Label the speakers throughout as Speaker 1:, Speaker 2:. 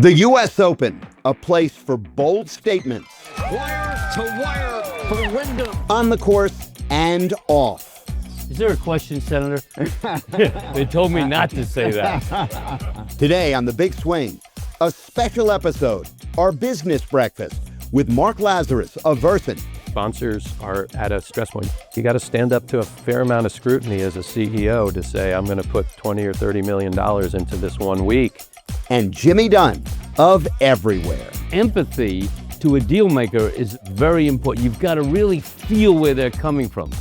Speaker 1: The U.S. Open, a place for bold statements.
Speaker 2: Wire to wire for Wyndham.
Speaker 1: On the course and off.
Speaker 3: Is there a question, Senator? They told me not to say that.
Speaker 1: Today on The Big Swing, a special episode, our business breakfast with Mark Lazarus of Versant.
Speaker 4: Sponsors are at a stress point. You got to stand up to a fair amount of scrutiny as a CEO to say, I'm going to put $20 or $30 million into this 1 week.
Speaker 1: And Jimmy Dunne of Everywhere.
Speaker 3: Empathy to a deal maker is very important. You've got to really feel where they're coming from.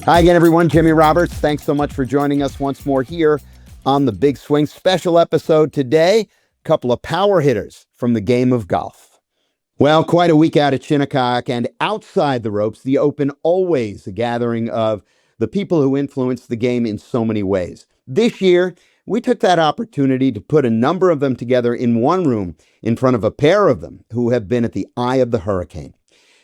Speaker 1: Hi again, everyone. Jimmy Roberts. Thanks so much for joining us once more here on The Big Swing. Special episode today. A couple of power hitters from the game of golf. Well, quite a week out at Shinnecock, and outside the ropes, the Open always a gathering of the people who influence the game in so many ways. This year, we took that opportunity to put a number of them together in one room in front of a pair of them who have been at the eye of the hurricane.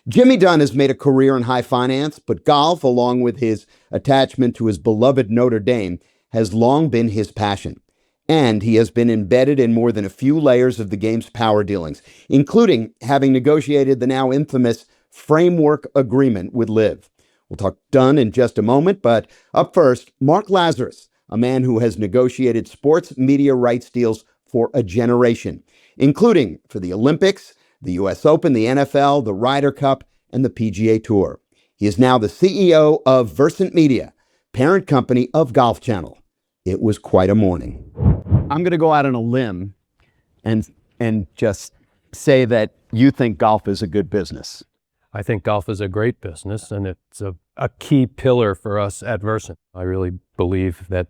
Speaker 1: Jimmy Dunne has made a career in high finance, but golf, along with his attachment to his beloved Notre Dame, has long been his passion. And he has been embedded in more than a few layers of the game's power dealings, including having negotiated the now infamous framework agreement with LIV. We'll talk Dunn in just a moment, but up first, Mark Lazarus, a man who has negotiated sports media rights deals for a generation, including for the Olympics, the U.S. Open, the NFL, the Ryder Cup, and the PGA Tour. He is now the CEO of Versant Media, parent company of Golf Channel. It was quite a morning. I'm going to go out on a limb and just say that you think golf is a good business.
Speaker 4: I think golf is a great business, and it's a key pillar for us at Versant. I really believe that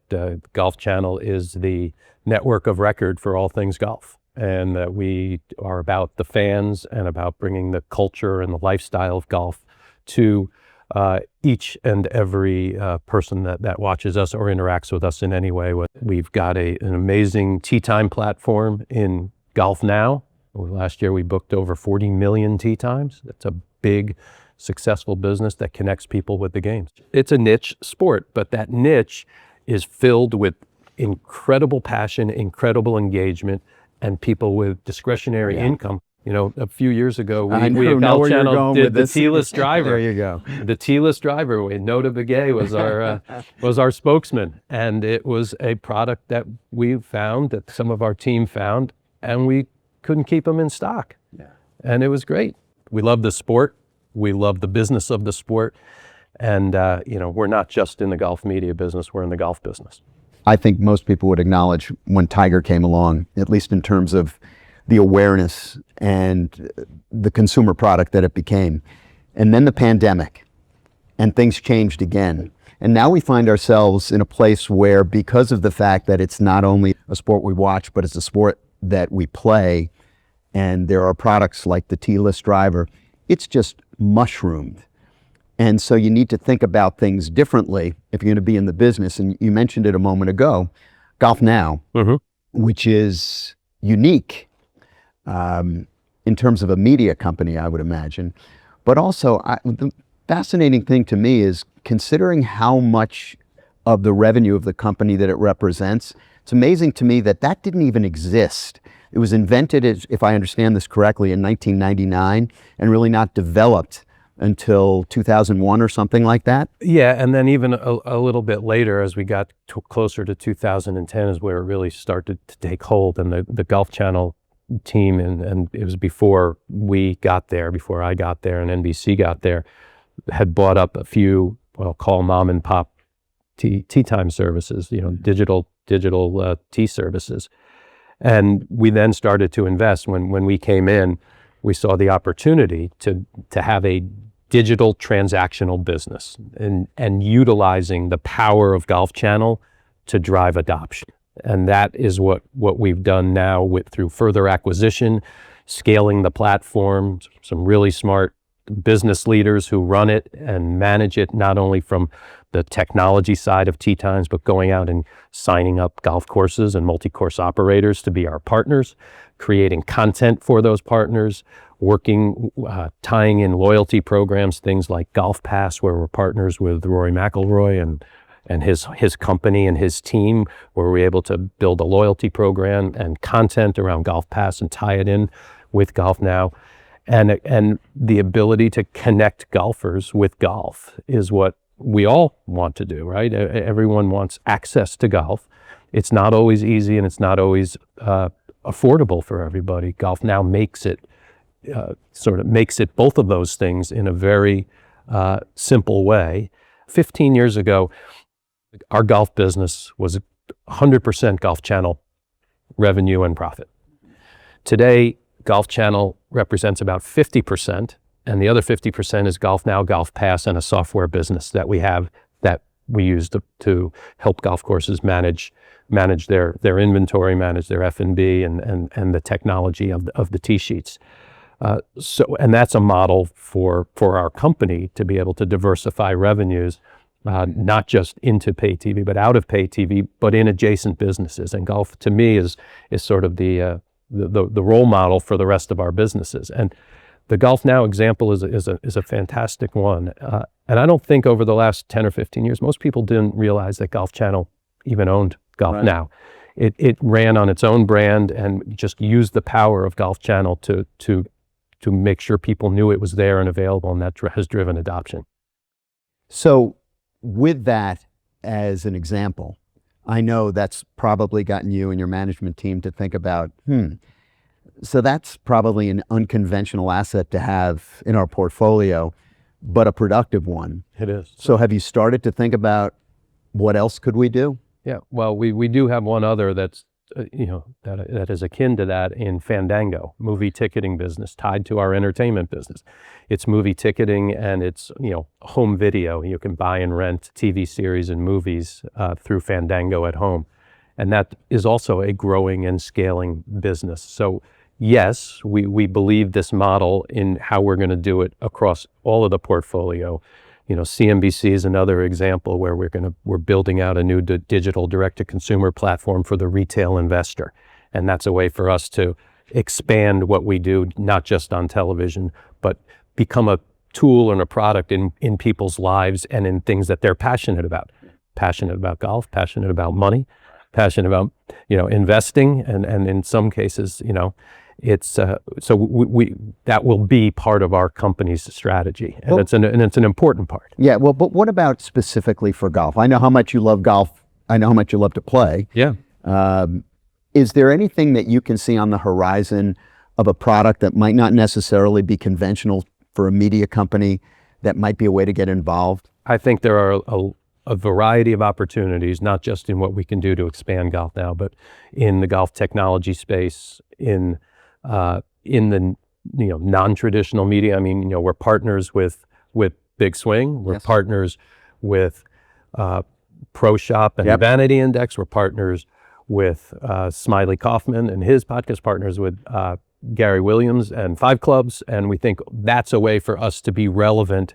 Speaker 4: Golf Channel is the network of record for all things golf, and that we are about the fans and about bringing the culture and the lifestyle of golf to each and every person that watches us or interacts with us in any way. We've got an amazing tee time platform in GolfNow. Last year we booked over 40 million tee times. That's a big, successful business that connects people with the games. It's a niche sport, but that niche is filled with incredible passion, incredible engagement, and people with discretionary income. You know, a few years ago, we at Golf Channel did the T-less driver.
Speaker 1: There you go.
Speaker 4: The T-less driver. Nota Begay was our spokesman, and it was a product that we found, that some of our team found, and we couldn't keep them in stock. Yeah. And it was great. We love the sport. We love the business of the sport, and we're not just in the golf media business. We're in the golf business.
Speaker 1: I think most people would acknowledge when Tiger came along, at least in terms of the awareness and the consumer product that it became. And then the pandemic, and things changed again. And now we find ourselves in a place where, because of the fact that it's not only a sport we watch, but it's a sport that we play, and there are products like the T-less driver, it's just mushroomed. And so you need to think about things differently if you're going to be in the business. And you mentioned it a moment ago, GolfNow, which is unique in terms of a media company, I would imagine. But also, the fascinating thing to me is considering how much of the revenue of the company that it represents. It's amazing to me that that didn't even exist. It was invented, if I understand this correctly, in 1999 and really not developed until 2001 or something like that?
Speaker 4: Yeah, and then even a little bit later, as we got closer to 2010, is where it really started to take hold. And the Golf Channel team, and it was before we got there, before I got there and NBC got there, had bought up a few, call mom and pop tee time services, digital tee services. And we then started to invest. When we came in, we saw the opportunity to have a digital transactional business and utilizing the power of Golf Channel to drive adoption. And that is what we've done now through further acquisition, scaling the platform, some really smart business leaders who run it and manage it, not only from the technology side of tee times, but going out and signing up golf courses and multi-course operators to be our partners, creating content for those partners, working, tying in loyalty programs, things like GolfPass, where we're partners with Rory McIlroy and his company and his team, where we're able to build a loyalty program and content around GolfPass and tie it in with GolfNow. And the ability to connect golfers with golf is what we all want to do, right? Everyone wants access to golf. It's not always easy, and it's not always affordable for everybody. GolfNow makes it both of those things in a very simple way. 15 years ago, our golf business was 100% Golf Channel revenue and profit. Today, Golf Channel represents about 50%, and the other 50% is GolfNow, GolfPass, and a software business that we have that we use to help golf courses manage their inventory, manage their F&B, and the technology of the tee sheets. And that's a model for our company to be able to diversify revenues, not just into pay TV, but out of pay TV, but in adjacent businesses. And golf, to me, is sort of the role model for the rest of our businesses. And the GolfNow example is a fantastic one. And I don't think over the last 10 or 15 years, most people didn't realize that Golf Channel even owned GolfNow. Right. It ran on its own brand and just used the power of Golf Channel to make sure people knew it was there and available, and that has driven adoption.
Speaker 1: So with that as an example, I know that's probably gotten you and your management team to think about, so that's probably an unconventional asset to have in our portfolio, but a productive one.
Speaker 4: It is.
Speaker 1: So have you started to think about what else could we do?
Speaker 4: Yeah, well, we do have one other that's, that is akin to that in Fandango, movie ticketing business tied to our entertainment business. It's movie ticketing and it's, home video. You can buy and rent TV series and movies through Fandango at home. And that is also a growing and scaling business. So yes, we believe this model in how we're going to do it across all of the portfolio. CNBC is another example where we're building out a new digital direct-to-consumer platform for the retail investor. And that's a way for us to expand what we do, not just on television, but become a tool and a product in people's lives and in things that they're passionate about. Passionate about golf, passionate about money, passionate about, investing. And in some cases, it's so we that will be part of our company's strategy, and it's an important part.
Speaker 1: Yeah, well, but what about specifically for golf? I know how much you love golf. I know how much you love to play.
Speaker 4: Yeah.
Speaker 1: Is there anything that you can see on the horizon of a product that might not necessarily be conventional for a media company that might be a way to get involved?
Speaker 4: I think there are a variety of opportunities, not just in what we can do to expand GolfNow, but in the golf technology space, in the non-traditional media. I mean, we're partners with Big Swing. We're partners with Pro Shop and Vanity Index. We're partners with Smiley Kaufman and his podcast, partners with Gary Williams and Five Clubs. And we think that's a way for us to be relevant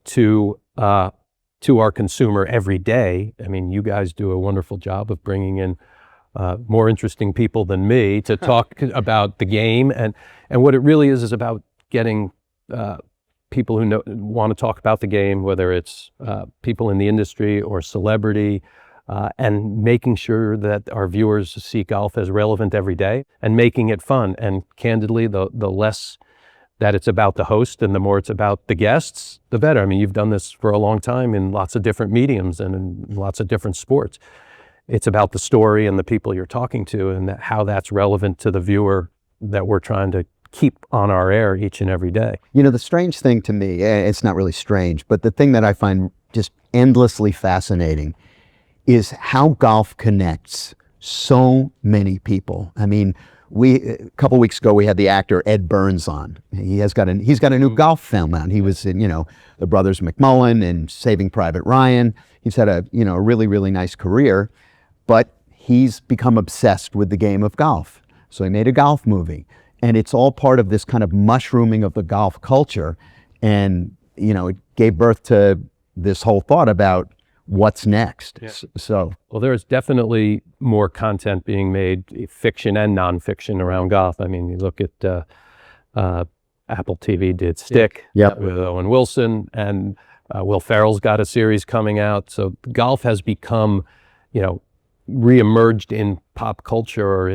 Speaker 4: to our consumer every day. I mean, you guys do a wonderful job of bringing in more interesting people than me to talk about the game, and what it really is about getting people who want to talk about the game, whether it's people in the industry or celebrity, and making sure that our viewers see golf as relevant every day and making it fun. And candidly, the less that it's about the host and the more it's about the guests, the better. I mean, you've done this for a long time in lots of different mediums and in lots of different sports. It's about the story and the people you're talking to and how that's relevant to the viewer that we're trying to keep on our air each and every day.
Speaker 1: The strange thing to me, it's not really strange, but the thing that I find just endlessly fascinating is how golf connects so many people. I mean, a couple weeks ago, we had the actor Ed Burns on. He's got a new golf film out. He was in, The Brothers McMullen and Saving Private Ryan. He's had a really, really nice career. But he's become obsessed with the game of golf. So he made a golf movie. And it's all part of this kind of mushrooming of the golf culture. And, it gave birth to this whole thought about what's next. Yeah.
Speaker 4: Well, there's definitely more content being made, fiction and nonfiction, around golf. I mean, you look at Apple TV did Stick
Speaker 1: Yep.
Speaker 4: with Owen Wilson, and Will Ferrell's got a series coming out. So golf has become, reemerged in pop culture or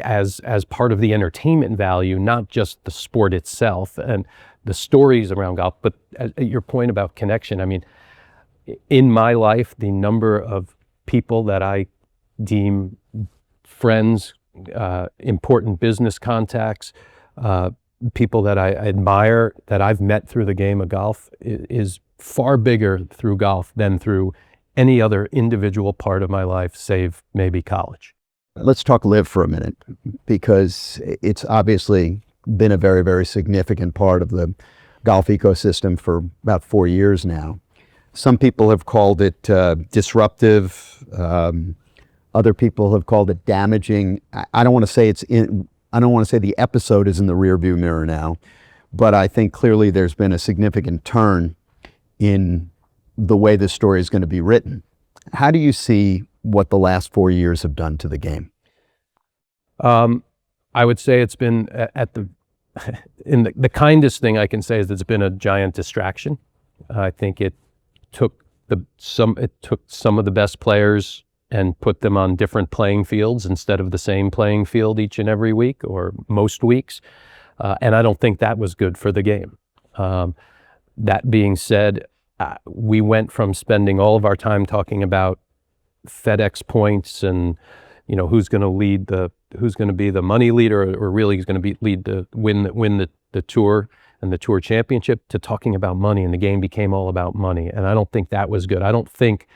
Speaker 4: as part of the entertainment value, not just the sport itself and the stories around golf. But your point about connection, I mean, in my life, the number of people that I deem friends, important business contacts, people that I admire, that I've met through the game of golf is far bigger through golf than through any other individual part of my life, save maybe college.
Speaker 1: Let's talk LIV for a minute, because it's obviously been a very, very significant part of the golf ecosystem for about 4 years now. Some people have called it disruptive. Other people have called it damaging. I don't want to say I don't want to say the episode is in the rearview mirror now, but I think clearly there's been a significant turn in the way this story is going to be written. How do you see what the last 4 years have done to the game?
Speaker 4: I would say it's been the kindest thing I can say is it's been a giant distraction. I think it took some of the best players and put them on different playing fields instead of the same playing field each and every week or most weeks. And I don't think that was good for the game. That being said, we went from spending all of our time talking about FedEx points and, who's going to be the money leader or really who's going to lead to win the tour and the tour championship, to talking about money, and the game became all about money. And I don't think that was good. I don't think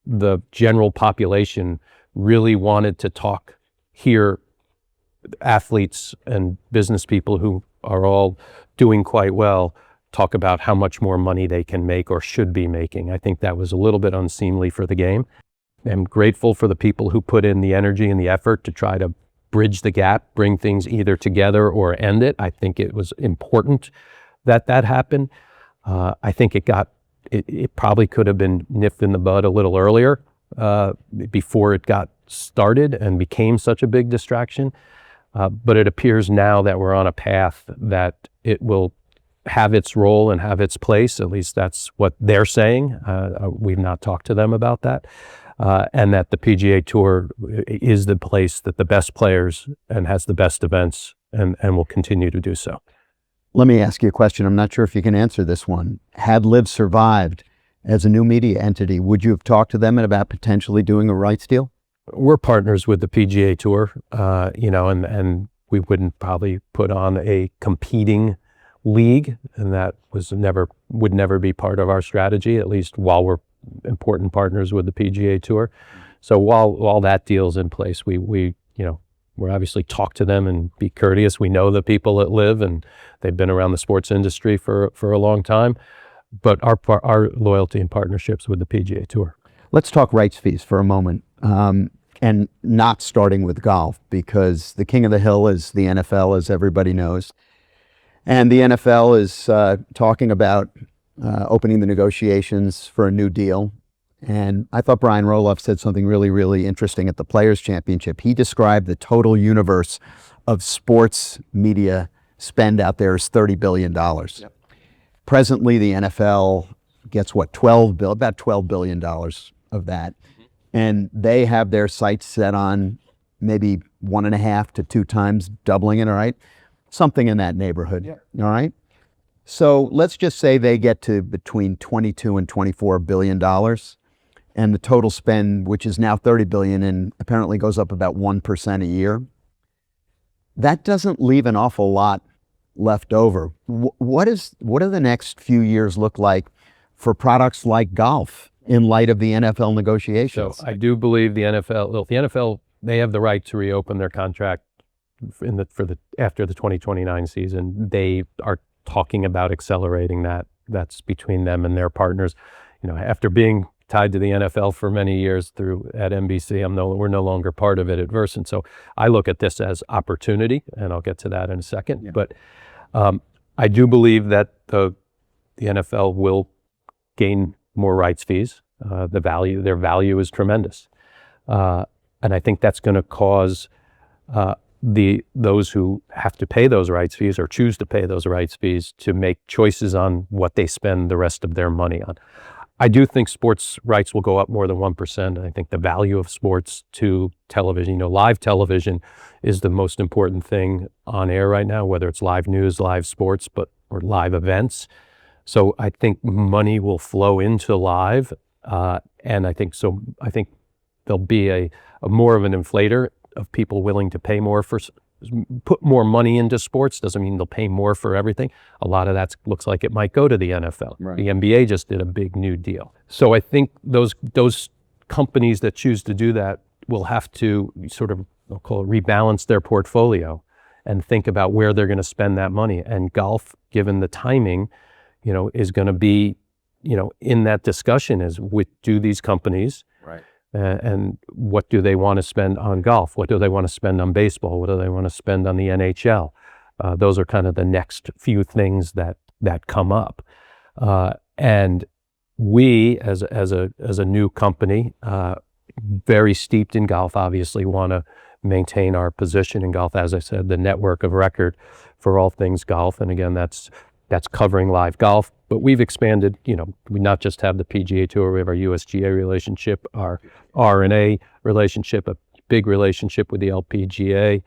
Speaker 4: the general population really wanted to hear athletes and business people who are all doing quite well talk about how much more money they can make or should be making. I think that was a little bit unseemly for the game. I'm grateful for the people who put in the energy and the effort to try to bridge the gap, bring things either together or end it. I think it was important that happened. I think it probably could have been nipped in the bud a little earlier, before it got started and became such a big distraction. But it appears now that we're on a path that it will have its role and have its place. At least that's what they're saying. We've not talked to them about that. And that the PGA Tour is the place that the best players and has the best events and will continue to do so.
Speaker 1: Let me ask you a question. I'm not sure if you can answer this one. Had LIV survived as a new media entity, would you have talked to them about potentially doing a rights deal?
Speaker 4: We're partners with the PGA Tour, and we wouldn't probably put on a competing league, and that would never be part of our strategy, at least while we're important partners with the PGA Tour. So while that deal's in place, we're obviously talk to them and be courteous. We know the people at LIV, and they've been around the sports industry for a long time. But our loyalty and partnerships with the PGA Tour.
Speaker 1: Let's talk rights fees for a moment, and not starting with golf, because the king of the hill is the NFL, as everybody knows. And the NFL is talking about opening the negotiations for a new deal. And I thought Brian Roloff said something really, really interesting at the Players' Championship. He described the total universe of sports media spend out there as $30 billion. Yep. Presently, the NFL gets about $12 billion of that. And they have their sights set on maybe 1.5 to 2 times doubling it, all right? Something in that neighborhood, all right? So let's just say they get to between $22 and $24 billion, and the total spend, which is now $30 billion and apparently goes up about 1% a year. That doesn't leave an awful lot left over. What do the next few years look like for products like golf in light of the NFL negotiations?
Speaker 4: So I do believe the NFL, they have the right to reopen their contract after the 2029 season. They are talking about accelerating that. That's between them and their partners. After being tied to the NFL for many years at NBC, we're no longer part of it at Versant. So I look at this as opportunity, and I'll get to that in a second. Yeah. But I do believe that the NFL will gain more rights fees. Their value is tremendous. And I think that's going to cause those who have to pay those rights fees or choose to pay those rights fees to make choices on what they spend the rest of their money on. I do think sports rights will go up more than 1%. I think the value of sports to television, live television is the most important thing on air right now, whether it's live news, live sports, or live events. So I think money will flow into live, and I think there'll be a more of an inflator of people willing to pay more put more money into sports. Doesn't mean they'll pay more for everything. A lot of that looks like it might go to the NFL.
Speaker 1: Right.
Speaker 4: The NBA just did a big new deal. So I think those companies that choose to do that will have to sort of, I'll call it, rebalance their portfolio and think about where they're going to spend that money. And golf, given the timing, is going to be, in that discussion do these companies,
Speaker 1: Right.
Speaker 4: And what do they want to spend on golf? What do they want to spend on baseball? What do they want to spend on the NHL? Those are kind of the next few things that come up. And we, as a new company, very steeped in golf, obviously want to maintain our position in golf. As I said, the network of record for all things golf. And again, that's covering live golf. But we've expanded, we not just have the PGA Tour, we have our USGA relationship, our R&A relationship, a big relationship with the LPGA.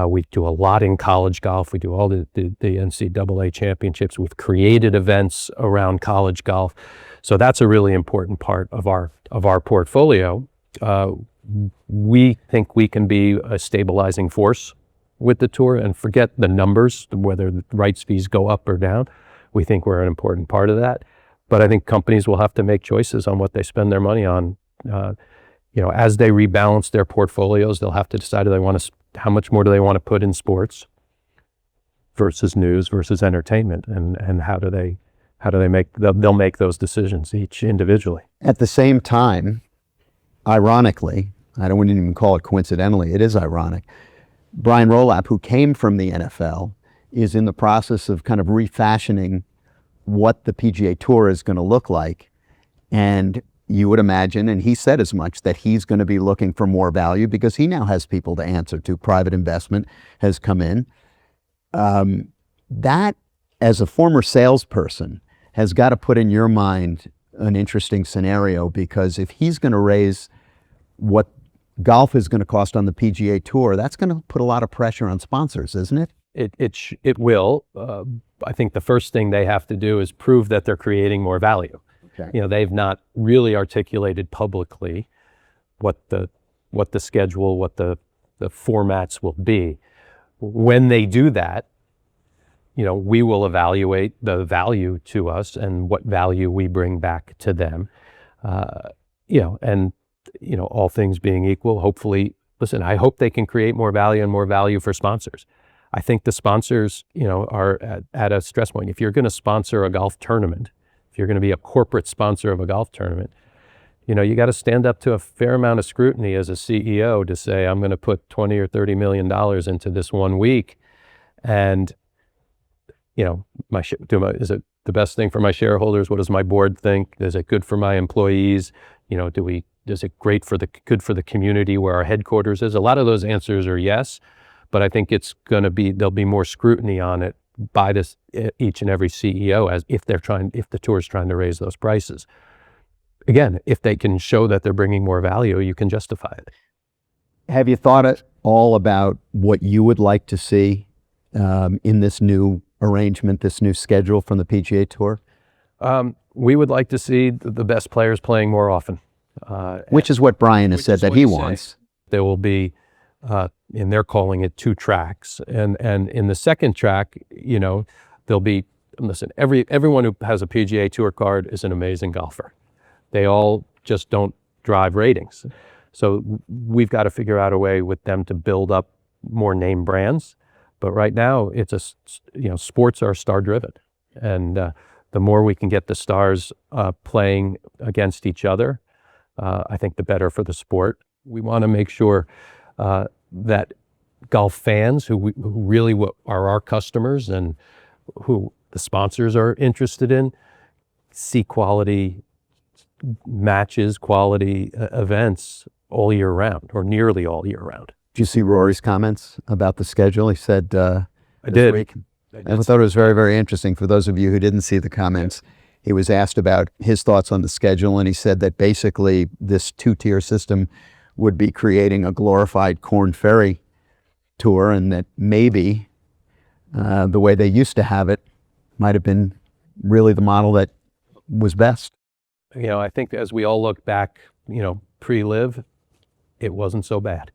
Speaker 4: We do a lot in college golf. We do all the NCAA championships. We've created events around college golf. So that's a really important part of our portfolio. We think we can be a stabilizing force with the tour, and forget the numbers, whether the rights fees go up or down. We think we're an important part of that. But I think companies will have to make choices on what they spend their money on. As they rebalance their portfolios, they'll have to decide how much more do they want to put in sports versus news versus entertainment, and how do they they'll make those decisions each individually.
Speaker 1: At the same time, ironically, I don't even call it coincidentally, it is ironic, Brian Rolap, who came from the NFL, is in the process of kind of refashioning what the PGA Tour is going to look like. And you would imagine, and he said as much, that he's going to be looking for more value because he now has people to answer to. Private investment has come in. That, as a former salesperson, has got to put in your mind an interesting scenario, because if he's going to raise what golf is going to cost on the PGA Tour, that's going to put a lot of pressure on sponsors, isn't it?
Speaker 4: It will. I think the first thing they have to do is prove that they're creating more value.
Speaker 1: Okay.
Speaker 4: They've not really articulated publicly what the schedule, what the formats will be. When they do that, we will evaluate the value to us and what value we bring back to them. All things being equal, hopefully, I hope they can create more value for sponsors. I think the sponsors, are at a stress point. If you're going to sponsor a golf tournament, if you're going to be a corporate sponsor of a golf tournament, you got to stand up to a fair amount of scrutiny as a CEO to say, I'm going to put $20 or $30 million into this 1 week. And, is it the best thing for my shareholders? What does my board think? Is it good for my employees? Is it good for the community where our headquarters is? A lot of those answers are yes, but I think there'll be more scrutiny on it by each and every CEO if the tour is trying to raise those prices. Again, if they can show that they're bringing more value, you can justify it.
Speaker 1: Have you thought at all about what you would like to see in this new arrangement, this new schedule from the PGA Tour?
Speaker 4: We would like to see the best players playing more often.
Speaker 1: Which is what Brian has said that he wants.
Speaker 4: There will be, and they're calling it 2 tracks. And in the second track, there'll be, everyone who has a PGA Tour card is an amazing golfer. They all just don't drive ratings. So we've got to figure out a way with them to build up more name brands. But right now, sports are star-driven. And the more we can get the stars playing against each other, I think the better for the sport. We want to make sure that golf fans who really are our customers and who the sponsors are interested in see quality matches, quality events all year round, or nearly all year round.
Speaker 1: Did you see Rory's comments about the schedule? He said
Speaker 4: I
Speaker 1: this
Speaker 4: did.
Speaker 1: week. I thought it was very, very interesting. For those of you who didn't see the comments, he was asked about his thoughts on the schedule, and he said that basically this two-tier system would be creating a glorified Corn Ferry tour, and that maybe the way they used to have it might have been really the model that was best.
Speaker 4: You know, I think as we all look back, you know, pre-LIV, it wasn't so bad.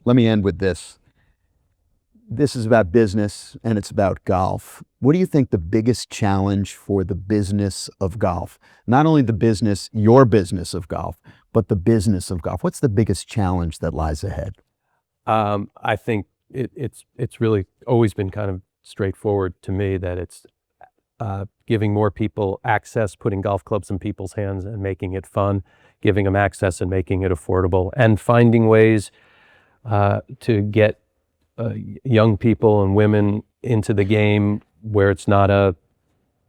Speaker 1: Let me end with this. This is about business and it's about golf. What do you think the biggest challenge for the business of golf? Not only the business, your business of golf, but the business of golf. What's the biggest challenge that lies ahead?
Speaker 4: I think it's really always been kind of straightforward to me that it's giving more people access, putting golf clubs in people's hands and making it fun, giving them access and making it affordable, and finding ways to get young people and women into the game where it's not a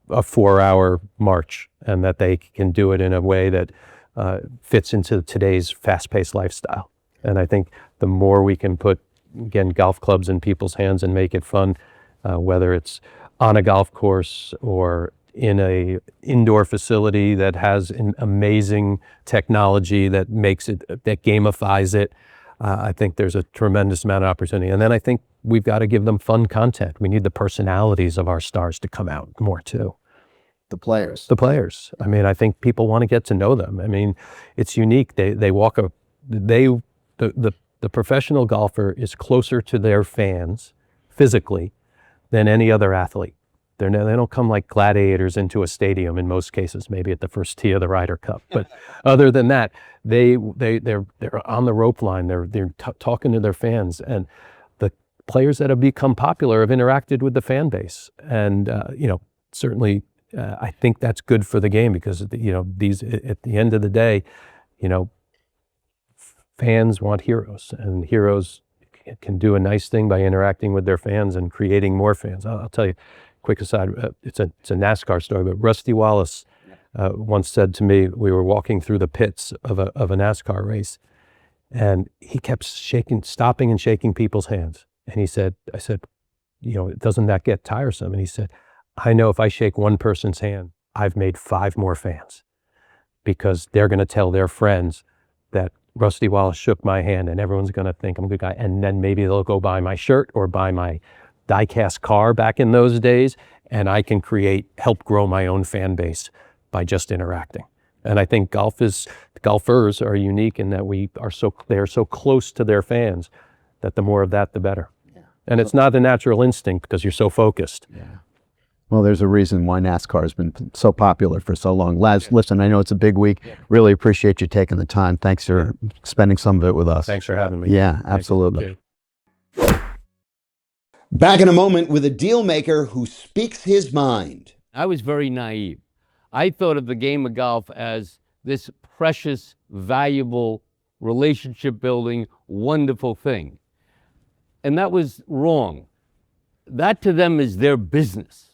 Speaker 4: 4-hour march, and that they can do it in a way that fits into today's fast-paced lifestyle. And I think the more we can put, again, golf clubs in people's hands and make it fun, whether it's on a golf course or in a indoor facility that has an amazing technology that makes it, that gamifies it, I think there's a tremendous amount of opportunity. And then I think we've got to give them fun content. We need the personalities of our stars to come out more too.
Speaker 1: The players.
Speaker 4: The players. I mean, I think people want to get to know them. I mean, it's unique. They walk a, the professional golfer is closer to their fans physically than any other athlete. They don't come like gladiators into a stadium in most cases, maybe at the first tee of the Ryder Cup. But other than that, they're on the rope line. They're talking to their fans, and the players that have become popular have interacted with the fan base. And you know, certainly, I think that's good for the game because you know these at the end of the day, you know, fans want heroes, and heroes can do a nice thing by interacting with their fans and creating more fans. I'll tell you. Quick aside, it's a NASCAR story, but Rusty Wallace once said to me, we were walking through the pits of a NASCAR race, and he kept stopping and shaking people's hands. And he said, I said, you know, doesn't that get tiresome? And he said, I know if I shake one person's hand, I've made 5 more fans, because they're going to tell their friends that Rusty Wallace shook my hand, and everyone's going to think I'm a good guy. And then maybe they'll go buy my shirt or buy my die-cast car back in those days, and I can help grow my own fan base by just interacting. And I think golfers are unique in that they are so close to their fans that the more of that, the better. Yeah. And it's not a natural instinct because you're so focused.
Speaker 1: Yeah. Well, there's a reason why NASCAR has been so popular for so long. Laz, listen, I know it's a big week. Yeah. Really appreciate you taking the time. Thanks for spending some of it with us.
Speaker 4: Thanks for having me.
Speaker 1: Yeah, absolutely. Back in a moment with a deal maker who speaks his mind.
Speaker 3: I was very naive. I thought of the game of golf as this precious, valuable, relationship-building, wonderful thing. And that was wrong. That to them is their business.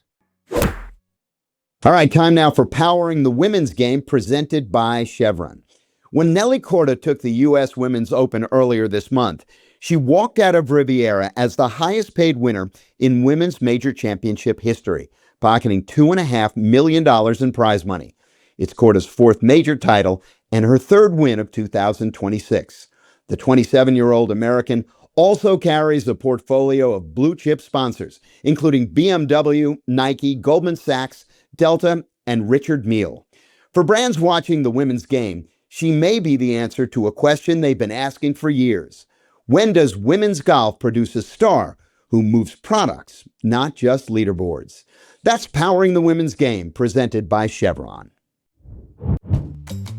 Speaker 1: All right, time now for Powering the Women's Game, presented by Chevron. When Nelly Korda took the U.S. Women's Open earlier this month, she walked out of Riviera as the highest paid winner in women's major championship history, pocketing $2.5 million in prize money. It's Korda's 4th major title and her 3rd win of 2026. The 27-year-old American also carries a portfolio of blue-chip sponsors, including BMW, Nike, Goldman Sachs, Delta, and Richard Mille. For brands watching the women's game, she may be the answer to a question they've been asking for years. When does women's golf produce a star who moves products, not just leaderboards? That's Powering the Women's Game, presented by Chevron.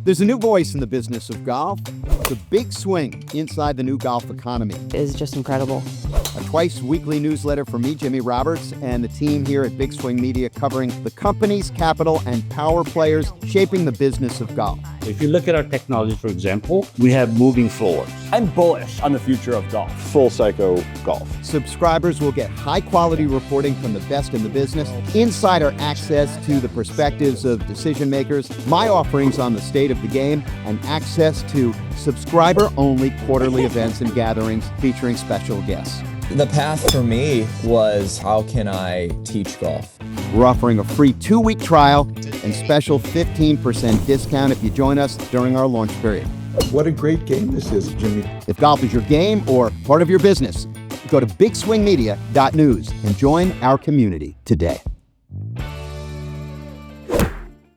Speaker 1: There's a new voice in the business of golf. The big swing inside the new golf economy.
Speaker 5: Is just incredible.
Speaker 1: A twice weekly newsletter from me, Jimmy Roberts, and the team here at Big Swing Media covering the companies, capital, and power players shaping the business of golf.
Speaker 5: If you look at our technology, for example, we have moving floors.
Speaker 6: I'm bullish on the future of golf.
Speaker 7: Full Psycho Golf.
Speaker 1: Subscribers will get high-quality reporting from the best in the business, insider access to the perspectives of decision makers, my offerings on the state of the game, and access to subscriber-only quarterly events and gatherings featuring special guests.
Speaker 6: The path for me was, how can I teach golf?
Speaker 1: We're offering a free 2-week trial and special 15% discount if you join us during our launch period.
Speaker 7: What a great game this is, Jimmy.
Speaker 1: If golf is your game or part of your business, go to bigswingmedia.news and join our community today.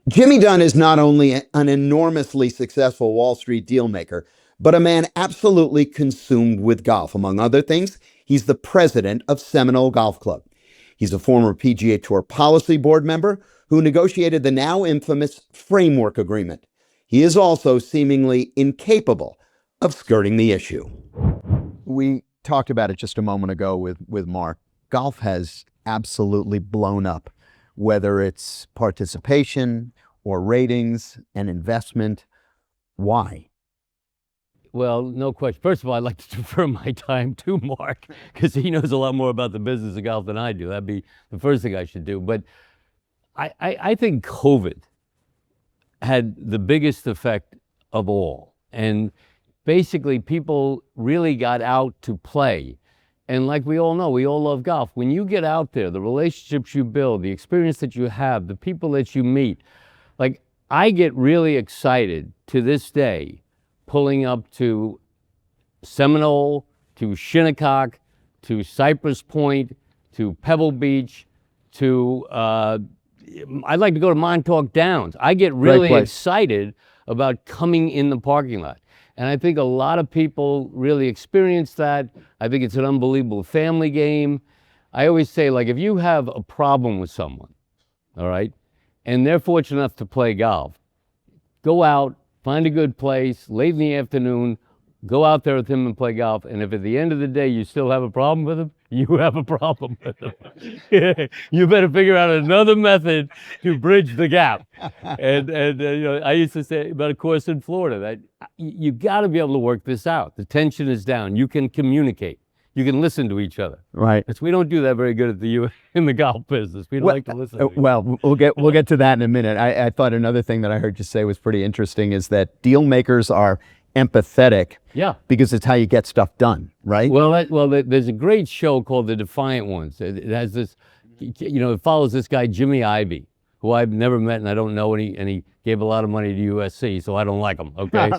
Speaker 1: Jimmy Dunne is not only an enormously successful Wall Street deal maker, but a man absolutely consumed with golf. Among other things, he's the president of Seminole Golf Club. He's a former PGA Tour Policy Board member who negotiated the now infamous Framework Agreement. He is also seemingly incapable of skirting the issue. We talked about it just a moment ago with Mark. Golf has absolutely blown up, whether it's participation or ratings and investment. Why?
Speaker 3: Well, no question. First of all, I'd like to defer my time to Mark because he knows a lot more about the business of golf than I do. That'd be the first thing I should do. But I think COVID had the biggest effect of all. And basically, people really got out to play. And like we all know, we all love golf. When you get out there, the relationships you build, the experience that you have, the people that you meet, like I get really excited to this day pulling up to Seminole, to Shinnecock, to Cypress Point, to Pebble Beach, to, I'd like to go to Montauk Downs. I get really excited about coming in the parking lot. And I think a lot of people really experience that. I think it's an unbelievable family game. I always say, like, if you have a problem with someone, all right, and they're fortunate enough to play golf, go out, find a good place, late in the afternoon, go out there with him and play golf. And if at the end of the day you still have a problem with him, you have a problem with him. You better figure out another method to bridge the gap. And you know, I used to say about a course in Florida that you got to be able to work this out. The tension is down. You can communicate. You can listen to each other.
Speaker 1: Right.
Speaker 3: We don't do that very good at in the golf business. We don't like to listen to each other.
Speaker 1: Well, we'll get to that in a minute. I thought another thing that I heard you say was pretty interesting is that deal makers are empathetic.
Speaker 3: Yeah.
Speaker 1: Because it's how you get stuff done, right?
Speaker 3: Well, there's a great show called The Defiant Ones. It has this, you know, it follows this guy, Jimmy Ivey, who I've never met and I don't know, and he gave a lot of money to USC, so I don't like him, okay?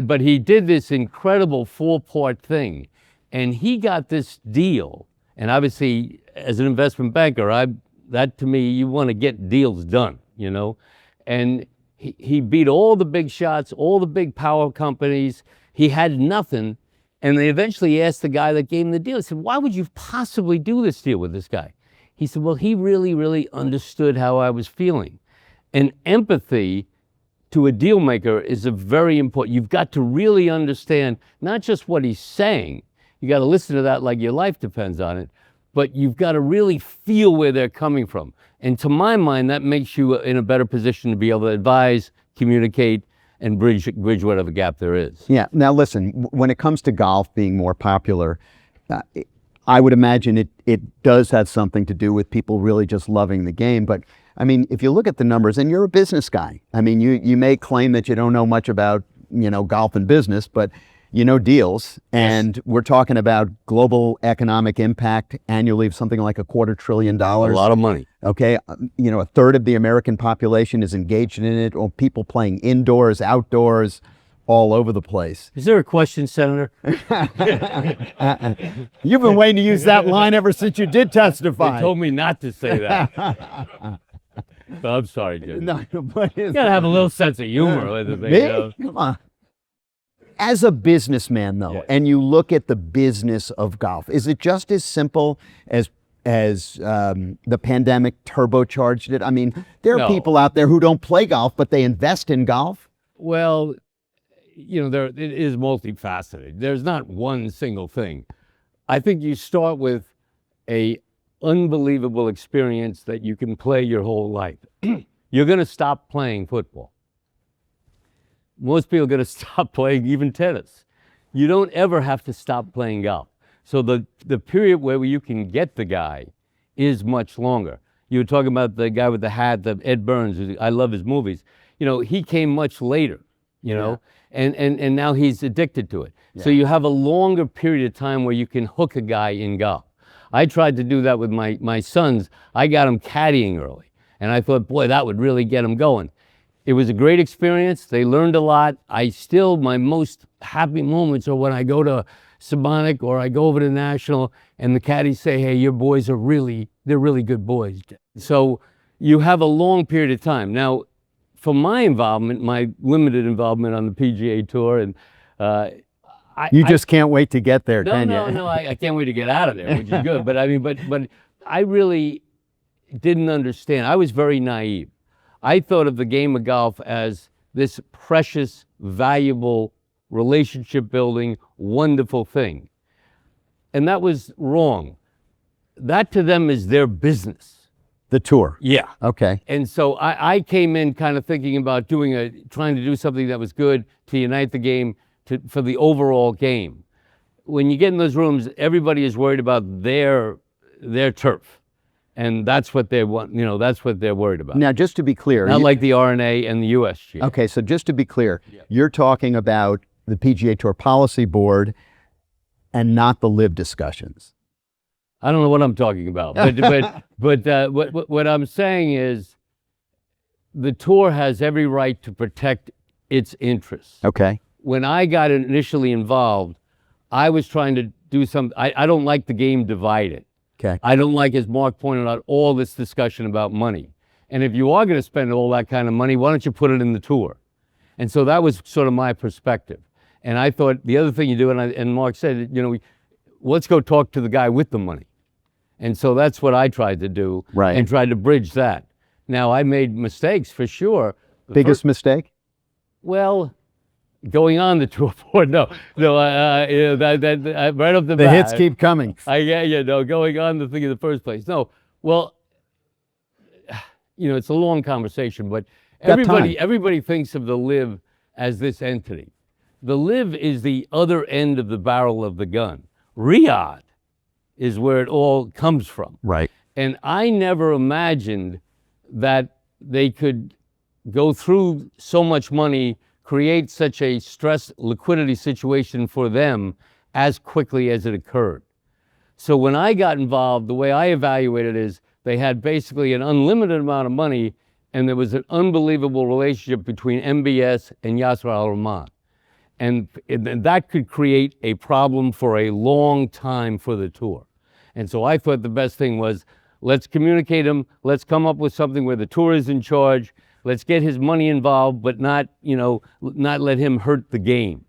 Speaker 3: But he did this incredible 4-part thing, and he got this deal. And obviously, as an investment banker, that to me, you want to get deals done, you know? And he beat all the big shots, all the big power companies. He had nothing. And they eventually asked the guy that gave him the deal, he said, why would you possibly do this deal with this guy? He said, well, he really, really understood how I was feeling. And empathy to a deal maker is a very important. You've got to really understand not just what he's saying. You got to listen to that like your life depends on it, but you've got to really feel where they're coming from. And to my mind, that makes you in a better position to be able to advise, communicate, and bridge whatever gap there is.
Speaker 1: Yeah. Now, listen, when it comes to golf being more popular, I would imagine it does have something to do with people really just loving the game. But I mean, if you look at the numbers, and you're a business guy, I mean, you may claim that you don't know much about, you know, golf and business, but you know deals, and we're talking about global economic impact annually of something like $250 billion.
Speaker 3: A lot of money.
Speaker 1: Okay, you know, 1/3 of the American population is engaged in it, or people playing indoors, outdoors, all over the place.
Speaker 3: Is there a question, Senator?
Speaker 1: You've been waiting to use that line ever since you did testify.
Speaker 3: They told me not to say that. So I'm sorry, Jim.
Speaker 1: No, but
Speaker 3: You gotta have a little sense of humor with it.
Speaker 1: Me? Come on. As a businessman, though,
Speaker 3: Yes.
Speaker 1: and you look at the business of golf, is it just as simple as the pandemic turbocharged it? I mean, there are
Speaker 3: No.
Speaker 1: people out there who don't play golf, but they invest in golf.
Speaker 3: Well, you know, it is multifaceted. There's not one single thing. I think you start with a unbelievable experience that you can play your whole life. You're going to stop playing football. Most people are going to stop playing even tennis. You don't ever have to stop playing golf. So the period where you can get the guy is much longer. You were talking about the guy with the hat, the Ed Burns. I love his movies. You know, he came much later, you know, and now he's addicted to it. So you have a longer period of time where you can hook a guy in golf. I tried to do that with my sons. I got them caddying early. And I thought, boy, that would really get them going. It was a great experience. They learned a lot. My most happy moments are when I go to Seminole or I go over to National and the caddies say, hey, your boys are they're really good boys. So you have a long period of time. Now, for my involvement, my limited involvement on the PGA Tour, and
Speaker 1: You just can't wait to get there, can you?
Speaker 3: No, I can't wait to get out of there, which is good. But I mean, but I really didn't understand. I was very naive. I thought of the game of golf as this precious, valuable, relationship building, wonderful thing. And that was wrong. That to them is their business.
Speaker 1: The tour.
Speaker 3: Yeah.
Speaker 1: Okay.
Speaker 3: And so I came in kind of thinking about trying to do something that was good to unite the game for the overall game. When you get in those rooms, everybody is worried about their turf. And that's what they want, that's what they're worried about.
Speaker 1: Now, just to be clear.
Speaker 3: Not like the RNA and the USGA.
Speaker 1: Okay, so just to be clear, you're talking about the PGA Tour Policy Board and not the LIV discussions.
Speaker 3: I don't know what I'm talking about, but what I'm saying is the tour has every right to protect its interests.
Speaker 1: Okay.
Speaker 3: When I got initially involved, I was trying to do something. I don't like the game divided.
Speaker 1: Okay.
Speaker 3: I don't like, as Mark pointed out, all this discussion about money. And if you are going to spend all that kind of money, why don't you put it in the tour? And so that was sort of my perspective. And I thought the other thing you do, and Mark said, let's go talk to the guy with the money. And so that's what I tried to do,
Speaker 1: right,
Speaker 3: and tried to bridge that. Now, I made mistakes for sure.
Speaker 1: Biggest mistake?
Speaker 3: Well, going on the tour board, no, right off the bat.
Speaker 1: The hits keep coming.
Speaker 3: Going on the thing in the first place. No, well, it's a long conversation, but everybody thinks of the LIV as this entity. The LIV is the other end of the barrel of the gun. Riyadh is where it all comes from.
Speaker 1: Right.
Speaker 3: And I never imagined that they could go through so much money, create such a stress liquidity situation for them as quickly as it occurred. So when I got involved, the way I evaluated it is they had basically an unlimited amount of money, and there was an unbelievable relationship between MBS and Yasser Al-Rahman. And that could create a problem for a long time for the tour. And so I thought the best thing was, let's communicate him, let's come up with something where the tour is in charge, let's get his money involved, but not let him hurt the game.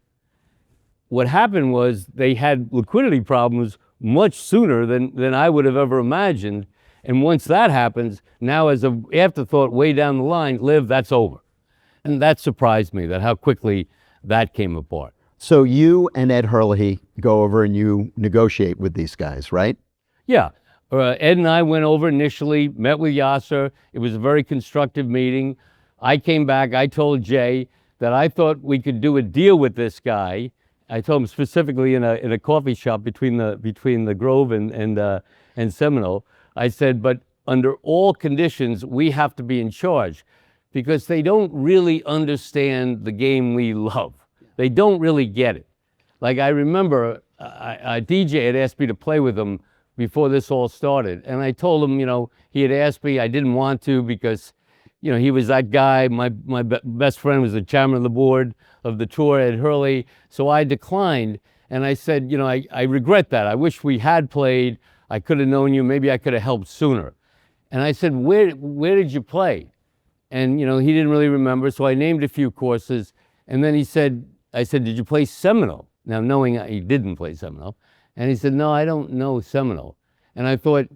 Speaker 3: What happened was they had liquidity problems much sooner than I would have ever imagined. And once that happens, now as an afterthought way down the line, LIV, that's over. And that surprised me, that how quickly that came apart.
Speaker 1: So you and Ed Hurley go over and you negotiate with these guys, right?
Speaker 3: Yeah. Ed and I went over initially, met with Yasser. It was a very constructive meeting. I came back, I told Jay that I thought we could do a deal with this guy. I told him specifically in a coffee shop between the Grove and Seminole. I said, but under all conditions, we have to be in charge, because they don't really understand the game we love. They don't really get it. Like I remember a DJ had asked me to play with him before this all started. And I told him, he had asked me, I didn't want to because, he was that guy. My best friend was the chairman of the board of the tour, Ed Hurley. So I declined. And I said, I regret that. I wish we had played. I could have known you. Maybe I could have helped sooner. And I said, where did you play? And, he didn't really remember. So I named a few courses. And then I said, did you play Seminole? Now, knowing he didn't play Seminole. And he said, no, I don't know Seminole. And I thought,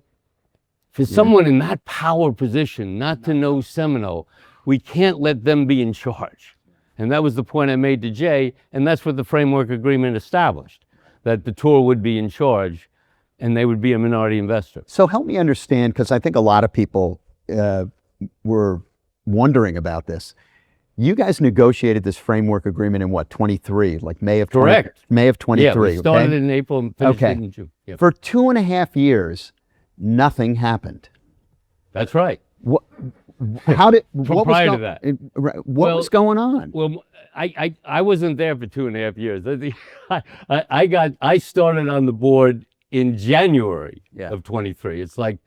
Speaker 3: for someone in that power position not to know Seminole, we can't let them be in charge. And that was the point I made to Jay, and that's what the framework agreement established. that the tour would be in charge and they would be a minority investor.
Speaker 1: So help me understand, because I think a lot of people were wondering about this. You guys negotiated this framework agreement in what, 23, like May of 20,
Speaker 3: Correct.
Speaker 1: May of 23.
Speaker 3: Yeah, we started
Speaker 1: okay?
Speaker 3: in April and finished
Speaker 1: Okay.
Speaker 3: it in June. Yep.
Speaker 1: For 2.5 years, nothing happened.
Speaker 3: That's right.
Speaker 1: What? How did? What
Speaker 3: prior
Speaker 1: was
Speaker 3: to that.
Speaker 1: What
Speaker 3: Well,
Speaker 1: was going on?
Speaker 3: Well, I wasn't there for 2.5 years. I started on the board in January of 23. It's like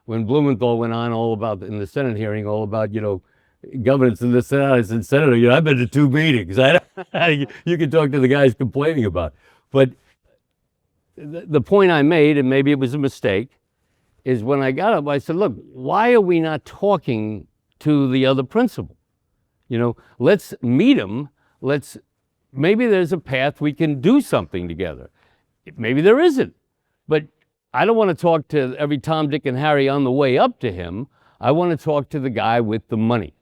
Speaker 3: when Blumenthal went on all about, in the Senate hearing, all about, governance in the Senate. I said, Senator, I've been to 2 meetings. You can talk to the guys complaining about it. But the point I made, and maybe it was a mistake, is when I got up, I said, look, why are we not talking to the other principal? Let's meet him. Maybe there's a path we can do something together. Maybe there isn't. But I don't want to talk to every Tom, Dick, and Harry on the way up to him. I want to talk to the guy with the money.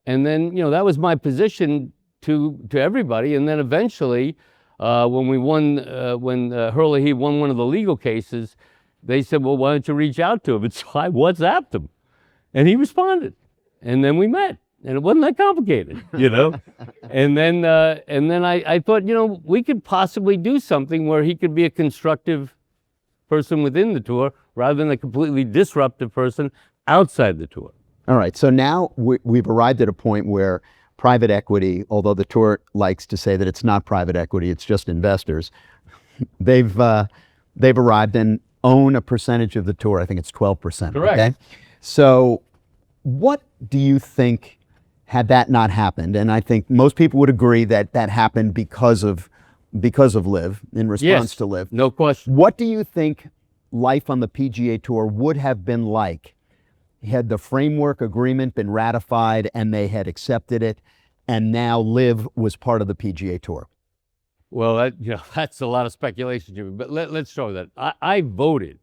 Speaker 3: And then, that was my position to everybody. And then eventually, when we won, when Hurley won one of the legal cases, they said, well, why don't you reach out to him? And so I WhatsApped him. And he responded. And then we met. And it wasn't that complicated, And then I thought, we could possibly do something where he could be a constructive person within the tour rather than a completely disruptive person outside the tour.
Speaker 1: All right. So now we've arrived at a point where private equity, although the tour likes to say that it's not private equity, it's just investors, they've arrived and own a percentage of the tour. I think it's 12%.
Speaker 3: Correct.
Speaker 1: Okay? So what do you think, had that not happened, and I think most people would agree that that happened because of LIV, in response to LIV.
Speaker 3: No question.
Speaker 1: What do you think life on the PGA Tour would have been like had the framework agreement been ratified and they had accepted it, and now LIV was part of the PGA Tour?
Speaker 3: Well, that's a lot of speculation, Jimmy. But let's show that. I voted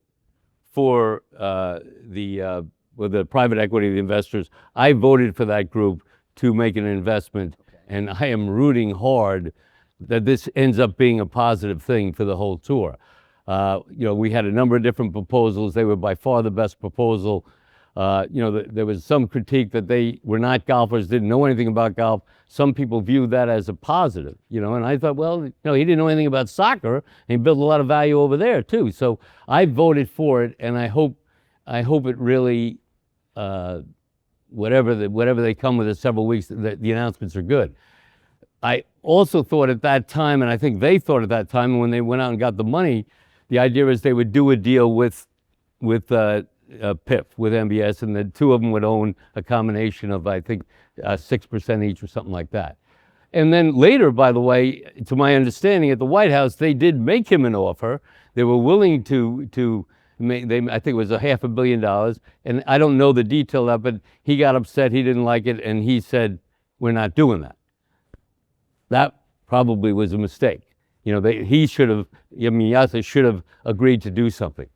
Speaker 3: for the private equity, the investors. I voted for that group to make an investment, and I am rooting hard that this ends up being a positive thing for the whole tour. We had a number of different proposals. They were by far the best proposal. There was some critique that they were not golfers, didn't know anything about golf. Some people viewed that as a positive, and I thought, well, he didn't know anything about soccer, and he built a lot of value over there too. So I voted for it, and I hope it really, whatever they come with in several weeks, the announcements are good. I also thought at that time, and I think they thought at that time when they went out and got the money, the idea is they would do a deal with PIF, with MBS, and the two of them would own a combination of, I think, 6% each or something like that. And then later, by the way, to my understanding, at the White House, they did make him an offer. They were willing to make, I think it was $500 million, and I don't know the detail of it. He got upset, he didn't like it, and he said, we're not doing that. That probably was a mistake. He should have, Miyata should have agreed to do something.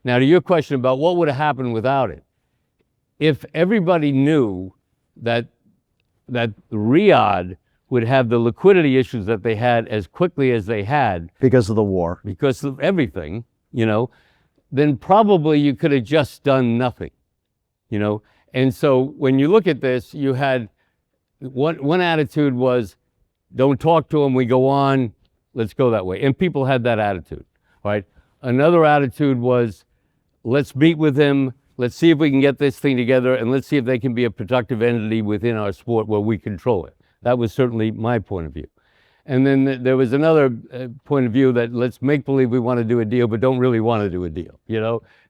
Speaker 3: Now, to your question about what would have happened without it, if everybody knew that Riyadh would have the liquidity issues that they had as quickly as they had
Speaker 1: Because of the war.
Speaker 3: because of everything, then probably you could have just done nothing, And so when you look at this, you had one attitude was, don't talk to him, we go on, let's go that way. And people had that attitude, right? Another attitude was, let's meet with him, let's see if we can get this thing together, and let's see if they can be a productive entity within our sport where we control it. That was certainly my point of view. And then there was another point of view that let's make believe we want to do a deal, but don't really want to do a deal,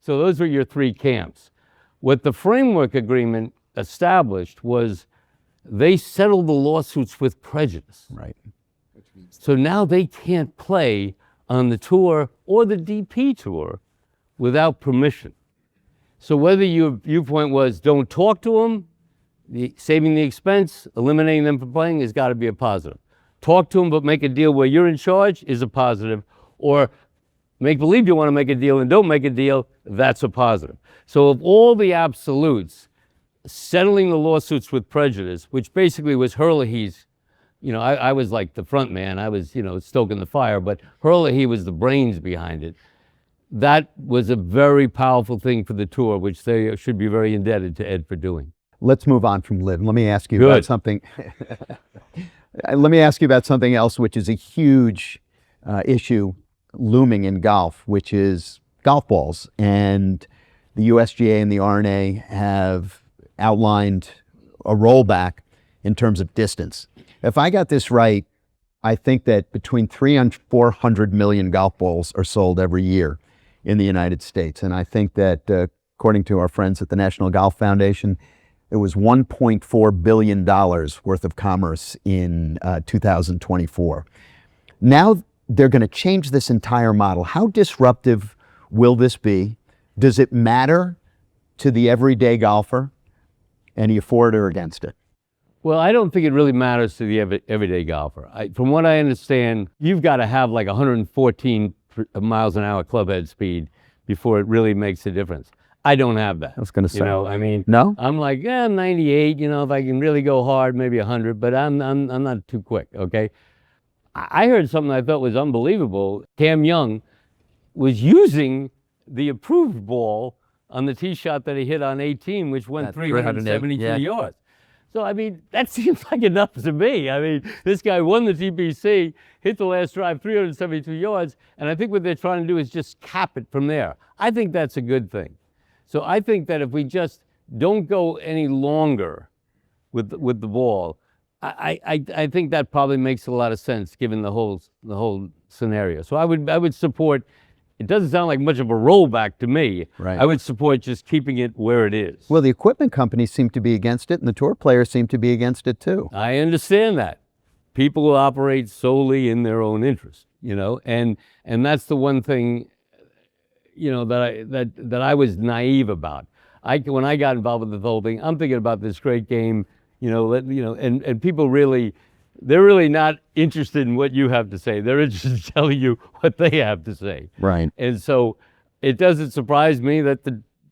Speaker 3: So those were your three camps. What the framework agreement established was they settled the lawsuits with prejudice.
Speaker 1: Right.
Speaker 3: So now they can't play on the tour or the DP tour without permission. So whether your viewpoint was don't talk to them, saving the expense, eliminating them from playing has got to be a positive. Talk to them but make a deal where you're in charge is a positive, or make believe you want to make a deal and don't make a deal, that's a positive. So of all the absolutes, settling the lawsuits with prejudice, which basically was Hurley's I was like the front man. I was, stoking the fire, but Hurley, he was the brains behind it. That was a very powerful thing for the tour, which they should be very indebted to Ed for doing.
Speaker 1: Let's move on from LIV. Let me ask you about something. Let me ask you about something else, which is a huge issue looming in golf, which is golf balls. And the USGA and the R&A have outlined a rollback in terms of distance. If I got this right, I think that between 300 and 400 million golf balls are sold every year in the United States. And I think that, according to our friends at the National Golf Foundation, it was $1.4 billion worth of commerce in 2024. Now they're going to change this entire model. How disruptive will this be? Does it matter to the everyday golfer? And are you for it or against it?
Speaker 3: Well, I don't think it really matters to the everyday golfer. From what I understand, you've got to have like 114 miles an hour clubhead speed before it really makes a difference. I don't have that.
Speaker 1: I was going to say.
Speaker 3: No? I'm like, 98, if I can really go hard, maybe 100, but I'm not too quick, okay? I heard something I thought was unbelievable. Cam Young was using the approved ball on the tee shot that he hit on 18, which went 372 yards. So, that seems like enough to me. This guy won the TPC, hit the last drive 372 yards, and I think what they're trying to do is just cap it from there. I think that's a good thing. So I think that if we just don't go any longer with the ball, I think that probably makes a lot of sense given the whole scenario. So I would support. It doesn't sound like much of a rollback to me.
Speaker 1: Right.
Speaker 3: I would support just keeping it where it is.
Speaker 1: Well, the equipment companies seem to be against it, and the tour players seem to be against it too.
Speaker 3: I understand that. People will operate solely in their own interest, and that's the one thing, that I was naive about. When I got involved with the whole thing, I'm thinking about this great game, and people really. They're really not interested in what you have to say. They're interested in telling you what they have to say.
Speaker 1: Right.
Speaker 3: And so it doesn't surprise me that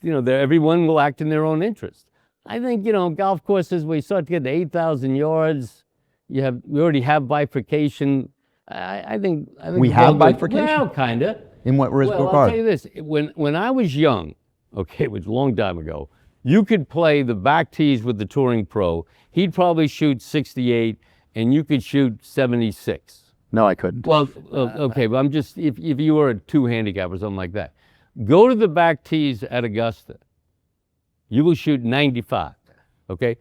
Speaker 3: everyone will act in their own interest. I think, golf courses, we start to get to 8,000 yards. We already have bifurcation. I think
Speaker 1: we have bifurcation?
Speaker 3: Well, kind of.
Speaker 1: In what regard?
Speaker 3: Well, I'll tell you this. When I was young, it was a long time ago, you could play the back tees with the touring pro. He'd probably shoot 68. And you could shoot 76.
Speaker 1: No, I couldn't.
Speaker 3: Well, okay, but I'm just, if you were a 2 handicap or something like that, go to the back tees at Augusta. You will shoot 95, okay?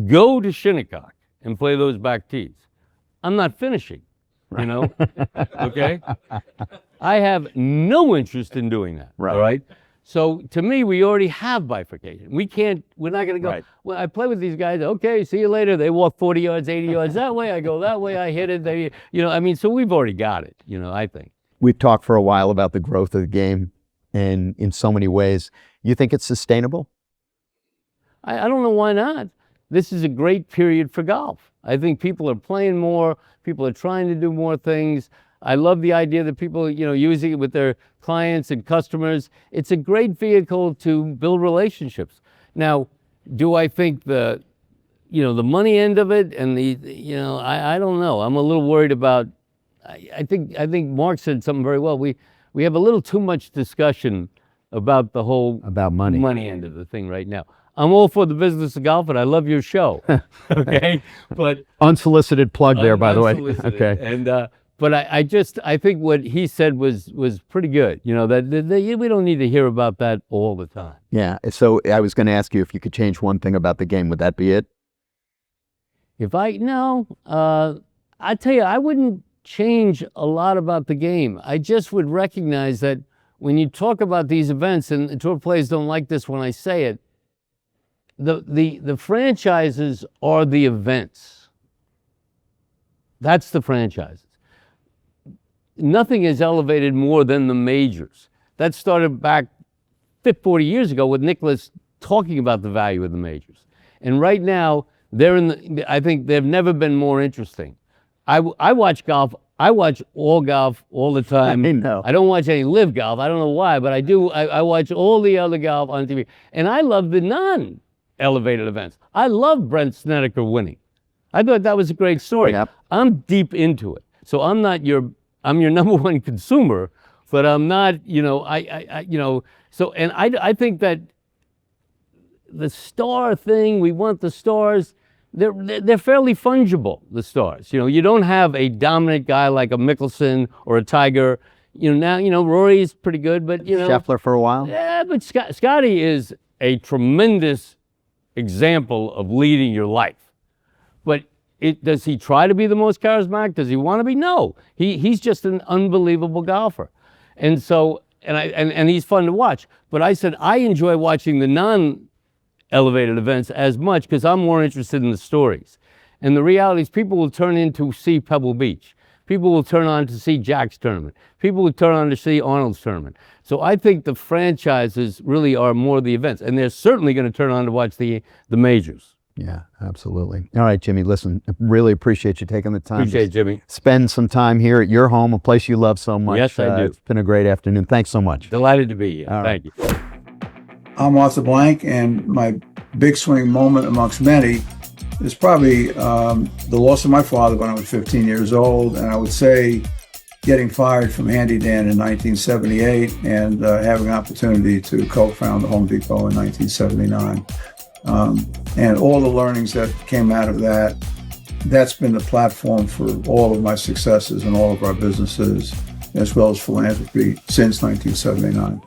Speaker 3: Go to Shinnecock and play those back tees. I'm not finishing, okay? I have no interest in doing that,
Speaker 1: right.
Speaker 3: All right? So to me, we already have bifurcation. We're not going to go,
Speaker 1: right.
Speaker 3: Well, I play with these guys, okay, see you later. They walk 40 yards, 80 yards that way. I go that way, I hit it. So we've already got it, I think.
Speaker 1: We've talked for a while about the growth of the game, and in so many ways. You think it's sustainable?
Speaker 3: I don't know why not. This is a great period for golf. I think people are playing more. People are trying to do more things. I love the idea that people, using it with their clients and customers. It's a great vehicle to build relationships. Now, do I think the money end of it and I don't know. I'm a little worried about. I think Mark said something very well. We have a little too much discussion about the whole money end of the thing right now. I'm all for the business of golf, and I love your show. Okay, but
Speaker 1: unsolicited plug there, by the way. Okay,
Speaker 3: and. But I think what he said was pretty good. That we don't need to hear about that all the time.
Speaker 1: Yeah. So I was going to ask you if you could change one thing about the game. Would that be it?
Speaker 3: I tell you, I wouldn't change a lot about the game. I just would recognize that when you talk about these events, and the tour players don't like this when I say it, the franchises are the events. That's the franchises. Nothing is elevated more than the majors. That started back 40 years ago with Nicholas talking about the value of the majors. And right now, I think they've never been more interesting. I watch golf. I watch all golf all the time.
Speaker 1: I know.
Speaker 3: I don't watch any LIV golf. I don't know why, but I do. I watch all the other golf on TV. And I love the non-elevated events. I love Brent Snedeker winning. I thought that was a great story.
Speaker 1: Yep.
Speaker 3: I'm deep into it. So I'm your number one consumer, but I'm not, and I think that the star thing, we want the stars, they're fairly fungible, the stars. You don't have a dominant guy like a Mickelson or a Tiger. Now, Rory's pretty good, but,
Speaker 1: Scheffler for a while.
Speaker 3: Yeah, but Scotty is a tremendous example of leading your life. But does he try to be the most charismatic? Does he want to be? No. He's just an unbelievable golfer. And so, and he's fun to watch. But I said, I enjoy watching the non-elevated events as much because I'm more interested in the stories. And the reality is people will turn in to see Pebble Beach. People will turn on to see Jack's tournament. People will turn on to see Arnold's tournament. So I think the franchises really are more the events. And they're certainly going to turn on to watch the majors.
Speaker 1: Yeah, absolutely. All right, Jimmy, listen, I really appreciate you taking the time.
Speaker 3: Appreciate it, Jimmy.
Speaker 1: Spend some time here at your home, a place you love so much.
Speaker 3: Yes, I do.
Speaker 1: It's been a great afternoon. Thanks so much.
Speaker 3: Delighted to be here.
Speaker 1: All
Speaker 3: Thank you.
Speaker 8: I'm Arthur Blank, and my big swing moment amongst many is probably the loss of my father when I was 15 years old, and I would say getting fired from Handy Dan in 1978 and having an opportunity to co-found the Home Depot in 1979. And all the learnings that came out of that's been the platform for all of my successes and all of our businesses, as well as philanthropy, since 1979.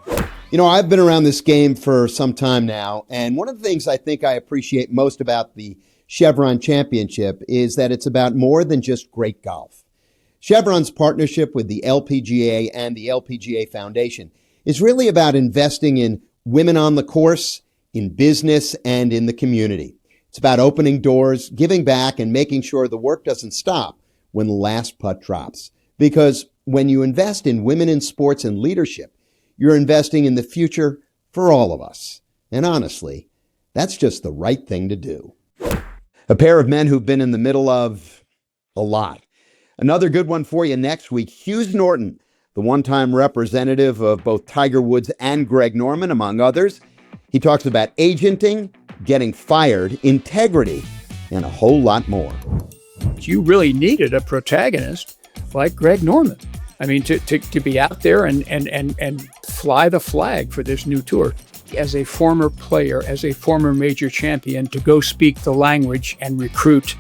Speaker 1: I've been around this game for some time now, and one of the things I think I appreciate most about the Chevron Championship is that it's about more than just great golf. Chevron's partnership with the LPGA and the LPGA Foundation is really about investing in women on the course, in business, and in the community. It's about opening doors, giving back, and making sure the work doesn't stop when the last putt drops. Because when you invest in women in sports and leadership, you're investing in the future for all of us. And honestly, that's just the right thing to do. A pair of men who've been in the middle of a lot. Another good one for you next week. Hughes Norton, the one-time representative of both Tiger Woods and Greg Norman, among others. He talks about agenting, getting fired, integrity, and a whole lot more.
Speaker 9: You really needed a protagonist like Greg Norman. I mean, to be out there and fly the flag for this new tour. As a former player, as a former major champion, to go speak the language and recruit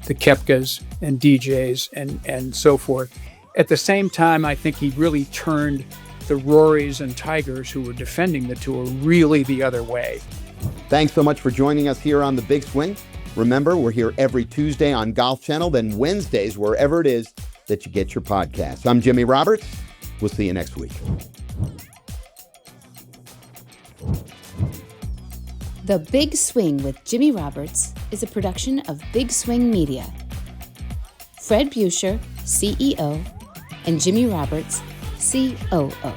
Speaker 9: the Koepkas and DJs and so forth. At the same time, I think he really turned the Rorys and Tigers who were defending the tour really the other way.
Speaker 1: Thanks so much for joining us here on The Big Swing. Remember, we're here every Tuesday on Golf Channel, then Wednesdays, wherever it is that you get your podcasts. I'm Jimmy Roberts. We'll see you next week.
Speaker 10: The Big Swing with Jimmy Roberts is a production of Big Swing Media. Fred Buescher, CEO, and Jimmy Roberts, COO.